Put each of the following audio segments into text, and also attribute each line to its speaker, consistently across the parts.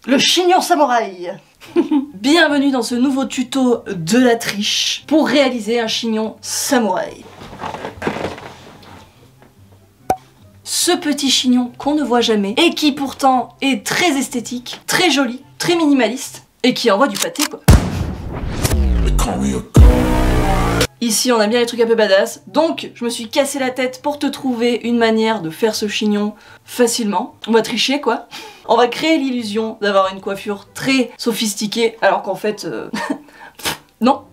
Speaker 1: Le chignon samouraï. Bienvenue dans ce nouveau tuto de la triche pour réaliser un chignon samouraï. Ce petit chignon qu'on ne voit jamais et qui pourtant est très esthétique, très joli, très minimaliste et qui envoie du pâté quoi. Ici on a bien les trucs un peu badass, donc je me suis cassé la tête pour te trouver une manière de faire ce chignon facilement. On va tricher quoi. On va créer l'illusion d'avoir une coiffure très sophistiquée alors qu'en fait... non.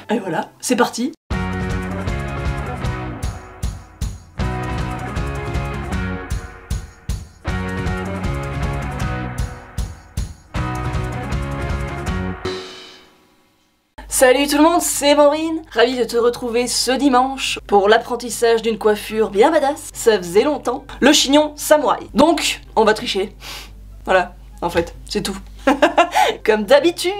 Speaker 1: Et voilà, c'est parti. Salut tout le monde, c'est Maureen, ravie de te retrouver ce dimanche pour l'apprentissage d'une coiffure bien badass, ça faisait longtemps, le chignon samouraï. Donc, on va tricher. Voilà, en fait, c'est tout. Comme d'habitude.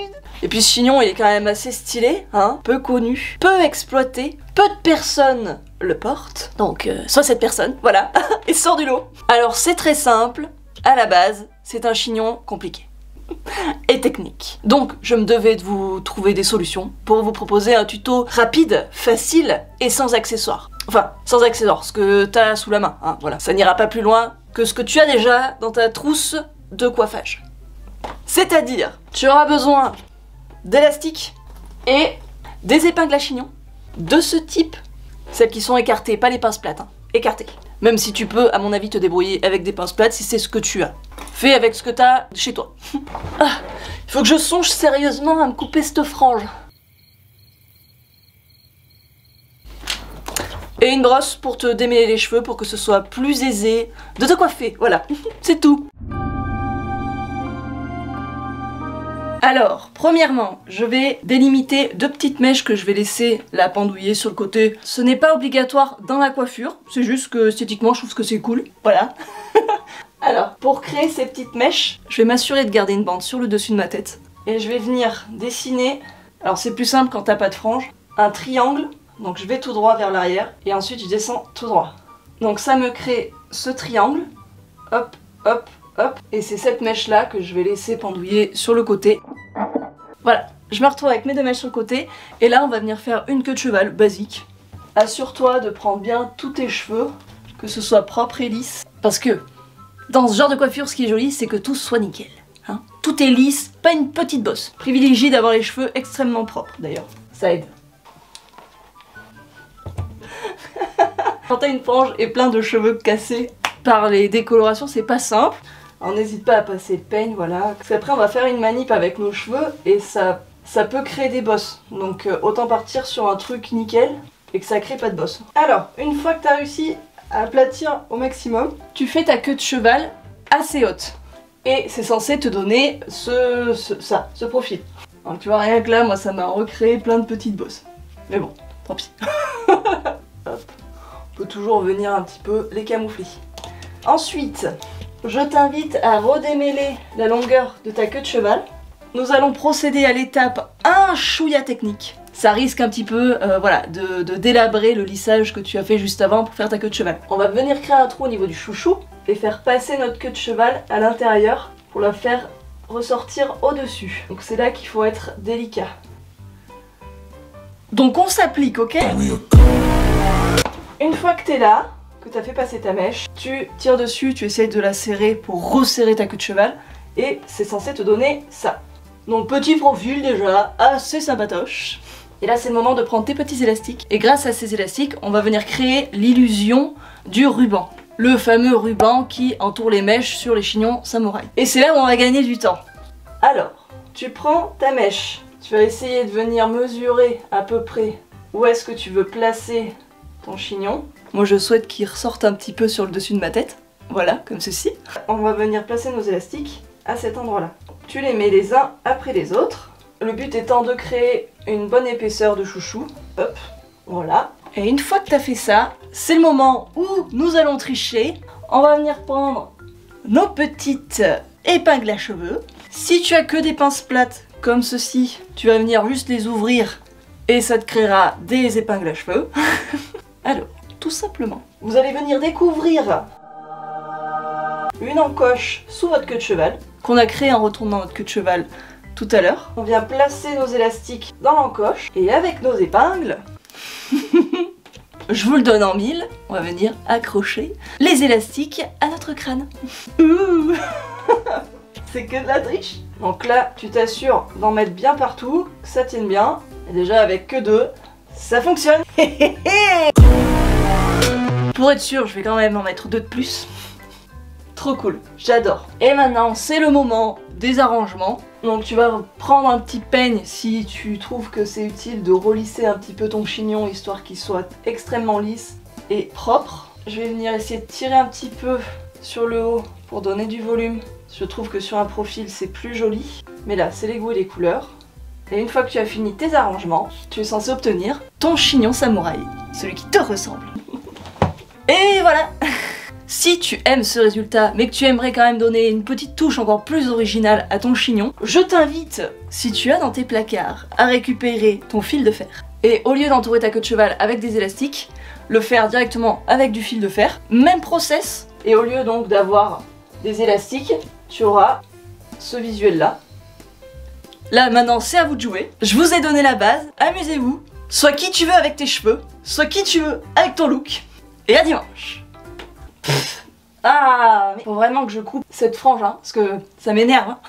Speaker 1: Et puis ce chignon, il est quand même assez stylé, hein, peu connu, peu exploité, peu de personnes le portent. Donc, soit cette personne, voilà, et sort du lot. Alors c'est très simple, à la base, c'est un chignon compliqué. Et technique. Donc je me devais de vous trouver des solutions pour vous proposer un tuto rapide, facile et sans accessoires. Enfin, sans accessoires, ce que t'as sous la main, hein, voilà. Ça n'ira pas plus loin que ce que tu as déjà dans ta trousse de coiffage. C'est-à-dire, tu auras besoin d'élastiques et des épingles à chignon de ce type, celles qui sont écartées, pas les pinces plates, hein, écartées. Même si tu peux, à mon avis, te débrouiller avec des pinces plates si c'est ce que tu as. Fais avec ce que tu as chez toi. Ah, il faut que je songe sérieusement à me couper cette frange. Et une brosse pour te démêler les cheveux pour que ce soit plus aisé de te coiffer. Voilà, c'est tout. Alors, premièrement, je vais délimiter deux petites mèches que je vais laisser la pendouiller sur le côté. Ce n'est pas obligatoire dans la coiffure, c'est juste que esthétiquement je trouve que c'est cool. Voilà. Alors, pour créer ces petites mèches, je vais m'assurer de garder une bande sur le dessus de ma tête. Et je vais venir dessiner, alors c'est plus simple quand t'as pas de frange, un triangle. Donc je vais tout droit vers l'arrière et ensuite je descends tout droit. Donc ça me crée ce triangle. Hop, hop, hop. Et c'est cette mèche là que je vais laisser pendouiller sur le côté. Voilà, je me retrouve avec mes deux mèches sur le côté. Et là on va venir faire une queue de cheval basique. Assure-toi de prendre bien tous tes cheveux, que ce soit propre et lisse. Parce que dans ce genre de coiffure, ce qui est joli, c'est que tout soit nickel. Hein, tout est lisse, pas une petite bosse. Privilégie d'avoir les cheveux extrêmement propres d'ailleurs, ça aide. Quand t'as une frange et plein de cheveux cassés par les décolorations, c'est pas simple. Alors n'hésite pas à passer le peigne, voilà. Parce qu'après on va faire une manip avec nos cheveux et ça peut créer des bosses. Donc autant partir sur un truc nickel et que ça crée pas de bosses. Alors, une fois que t'as réussi à aplatir au maximum, tu fais ta queue de cheval assez haute. Et c'est censé te donner ce profil. Donc tu vois, rien que là, moi ça m'a recréé plein de petites bosses. Mais bon, tant pis. Hop. On peut toujours venir un petit peu les camoufler. Ensuite, je t'invite à redémêler la longueur de ta queue de cheval. Nous allons procéder à l'étape un chouïa technique. Ça risque un petit peu voilà, de délabrer le lissage que tu as fait juste avant pour faire ta queue de cheval. On va venir créer un trou au niveau du chouchou et faire passer notre queue de cheval à l'intérieur pour la faire ressortir au-dessus. Donc c'est là qu'il faut être délicat. Donc on s'applique, ok ? Une fois que t'es là, que t'as fait passer ta mèche, tu tires dessus, tu essayes de la serrer pour resserrer ta queue de cheval et c'est censé te donner ça. Donc petit profil déjà, assez sympatoche. Et là c'est le moment de prendre tes petits élastiques et grâce à ces élastiques, on va venir créer l'illusion du ruban. Le fameux ruban qui entoure les mèches sur les chignons samouraï. Et c'est là où on va gagner du temps. Alors, tu prends ta mèche, tu vas essayer de venir mesurer à peu près où est-ce que tu veux placer ton chignon. Moi je souhaite qu'il ressorte un petit peu sur le dessus de ma tête. Voilà, comme ceci. On va venir placer nos élastiques à cet endroit-là. Tu les mets les uns après les autres. Le but étant de créer une bonne épaisseur de chouchou. Hop, voilà. Et une fois que tu as fait ça, c'est le moment où nous allons tricher. On va venir prendre nos petites épingles à cheveux. Si tu as que des pinces plates comme ceci, tu vas venir juste les ouvrir et ça te créera des épingles à cheveux. Alors, tout simplement, vous allez venir découvrir une encoche sous votre queue de cheval qu'on a créé en retournant notre queue de cheval tout à l'heure. On vient placer nos élastiques dans l'encoche et avec nos épingles, je vous le donne en mille, on va venir accrocher les élastiques à notre crâne. Ouh. C'est que de la triche. Donc là, tu t'assures d'en mettre bien partout, que ça tienne bien. Et déjà avec que 2, ça fonctionne. Pour être sûr, je vais quand même en mettre 2 de plus. Trop cool, j'adore. Et maintenant, c'est le moment des arrangements. Donc tu vas prendre un petit peigne si tu trouves que c'est utile de relisser un petit peu ton chignon histoire qu'il soit extrêmement lisse et propre. Je vais venir essayer de tirer un petit peu sur le haut pour donner du volume. Je trouve que sur un profil c'est plus joli. Mais là, c'est les goûts et les couleurs. Et une fois que tu as fini tes arrangements, tu es censé obtenir ton chignon samouraï, celui qui te ressemble. Et voilà. Si tu aimes ce résultat, mais que tu aimerais quand même donner une petite touche encore plus originale à ton chignon, je t'invite, si tu as dans tes placards, à récupérer ton fil de fer. Et au lieu d'entourer ta queue de cheval avec des élastiques, le faire directement avec du fil de fer. Même process. Et au lieu donc d'avoir des élastiques, tu auras ce visuel là. Là maintenant c'est à vous de jouer. Je vous ai donné la base, amusez-vous. Sois qui tu veux avec tes cheveux, sois qui tu veux avec ton look. Et à dimanche. Ah, mais faut vraiment que je coupe cette frange, hein, parce que ça m'énerve. Hein.